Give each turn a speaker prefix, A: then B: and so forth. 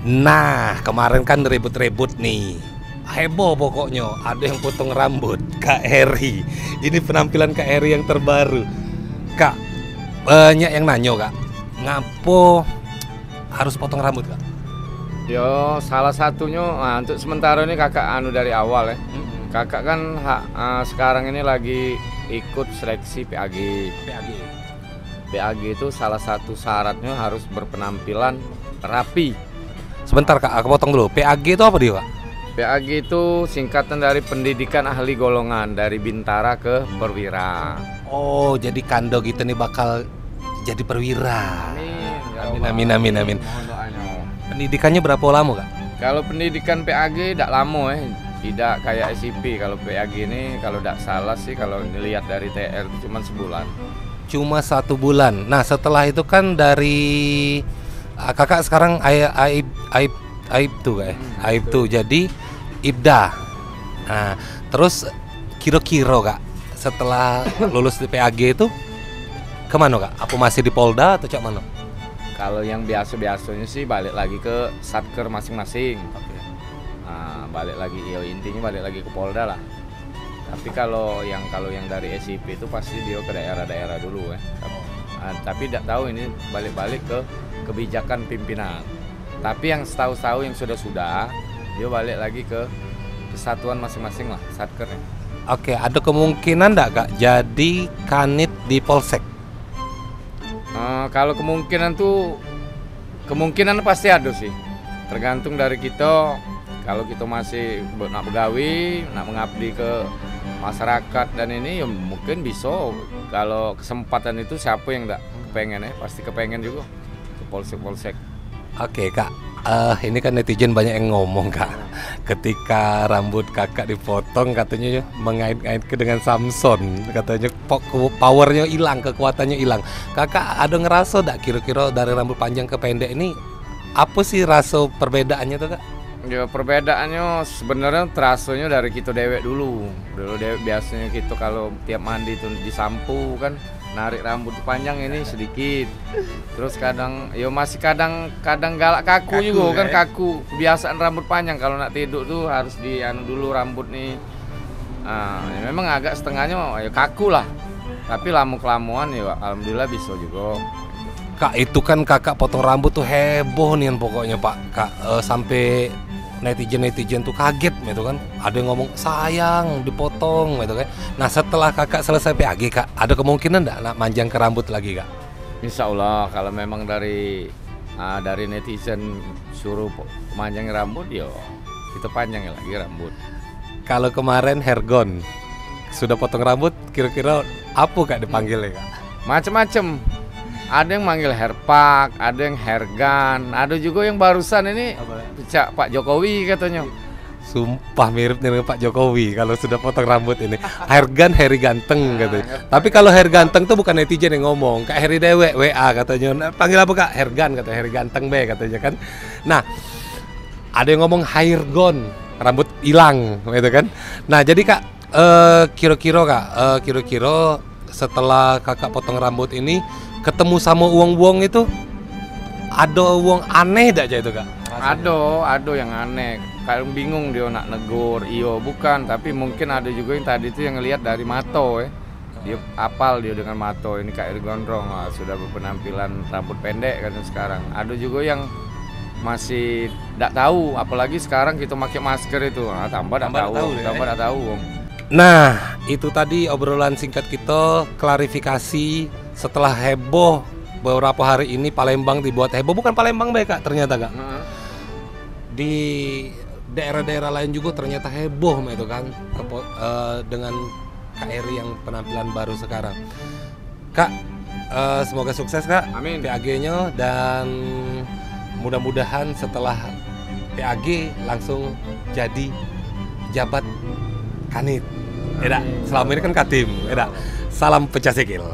A: Nah, kemarin kan ribut-ribut nih. Heboh pokoknya, ada yang potong rambut, Kak Eri. Ini penampilan Kak Eri yang terbaru. Kak, banyak yang nanya Kak, ngapo harus potong rambut Kak?
B: Yo, salah satunya untuk sementara ini kakak dari awal ya. Kakak kan sekarang ini lagi ikut seleksi PAG. PAG itu salah satu syaratnya harus berpenampilan rapi.
A: Sebentar Kak, aku potong dulu. PAG itu apa dia Kak?
B: PAG itu singkatan dari Pendidikan Ahli Golongan, dari Bintara ke Perwira.
A: Oh, jadi Kando gitu nih bakal jadi perwira. Amin.
B: Mohon doanya.
A: Pendidikannya berapa lama Kak?
B: Kalau pendidikan PAG tidak lama tidak kayak SIP. Kalau PAG ini kalau tidak salah sih kalau dilihat dari TR itu cuma sebulan.
A: Cuma 1 bulan. Nah setelah itu kan dari kakak sekarang aib tuh Kak, aib tuh jadi ibda. Nah terus kira-kira Kak setelah lulus di PAG itu kemana Kak? Apa masih di Polda atau cak mana?
B: Kalau yang biasa-biasanya sih balik lagi ke satker masing-masing. Nah, balik lagi, intinya balik lagi ke Polda lah. Tapi kalau yang dari SIP itu pasti dia ke daerah-daerah dulu ya. Tapi tidak tahu ini balik-balik ke kebijakan pimpinan. Tapi yang setahu yang sudah dia balik lagi ke kesatuan masing-masing lah, satkernya.
A: Oke, ada kemungkinan enggak Kak jadi kanit di Polsek?
B: Kalau kemungkinan pasti ada sih. Tergantung dari kita. Kalau kita masih nak begawi, nak mengabdi ke masyarakat dan ini ya mungkin bisa. Kalau kesempatan itu siapa yang enggak kepengen pasti kepengen juga ke polsek.
A: Oke Kak, ini kan netizen banyak yang ngomong Kak, ketika rambut kakak dipotong katanya mengait-ngaitkan dengan Samson, katanya powernya hilang, kekuatannya hilang. Kakak ada ngerasa tak kira-kira dari rambut panjang ke pendek ini apa sih rasa perbedaannya tuh Kak?
B: Ya perbedaannya sebenarnya terasanya dari kita dewek dulu dewek biasanya kita kalau tiap mandi itu disampu kan narik rambut panjang ini sedikit, terus kadang kadang galak kaku juga kan kaku kebiasaan rambut panjang kalau nak tidur tuh harus dulu rambut nih. Ya memang agak setengahnya ya kaku lah, tapi lama-kelamaan ya alhamdulillah bisa juga.
A: Kak itu kan kakak potong rambut tuh heboh nih pokoknya Pak Kak, sampai netizen tuh kaget gitu kan, ada yang ngomong sayang dipotong gitu kan. Nah setelah kakak selesai PAG Kak, ada kemungkinan enggak nak manjang ke rambut lagi Kak?
B: Insya Allah kalau memang dari netizen suruh manjang rambut ya kita panjang lagi rambut.
A: Kalau kemarin Hergon sudah potong rambut, kira-kira apa Kak dipanggilnya Kak?
B: Macem-macem. Ada yang manggil Herpak, ada yang Hergan, ada juga yang barusan ini Cak Pak Jokowi katanya.
A: Sumpah mirip dengan Pak Jokowi kalau sudah potong rambut ini. Hergan, Heri ganteng katanya. Tapi kalau Heri ganteng tuh bukan netizen yang ngomong, Kak Heri Dewe WA katanya. Panggil apa Kak? Hergan kata Heri ganteng be katanya kan. Nah, ada yang ngomong Hairgon, rambut hilang gitu kan. Nah, jadi Kak kira-kira setelah kakak potong rambut ini ketemu sama uang itu ada uang aneh dak aja itu Kak?
B: Ada yang aneh. Kadang bingung dia nak negur, iyo bukan, tapi mungkin ada juga yang tadi itu yang ngelihat dari mato Dia apal dia dengan mato ini Kak Eri Gondrong sudah berpenampilan rambut pendek kan sekarang. Ada juga yang masih tidak tahu, apalagi sekarang kita pakai masker itu. Tambah tidak tahu.
A: Nah, itu tadi obrolan singkat kita, klarifikasi setelah heboh beberapa hari ini Palembang dibuat heboh. Bukan Palembang Kak, ternyata Kak. Di daerah-daerah lain juga ternyata heboh itu kan dengan Kak Eri yang penampilan baru sekarang. Kak, semoga sukses Kak.
B: Amin.
A: PAG-nya dan mudah-mudahan setelah PAG langsung jadi jabat kanit. Selama ini kan Katim. Salam pecah sikil.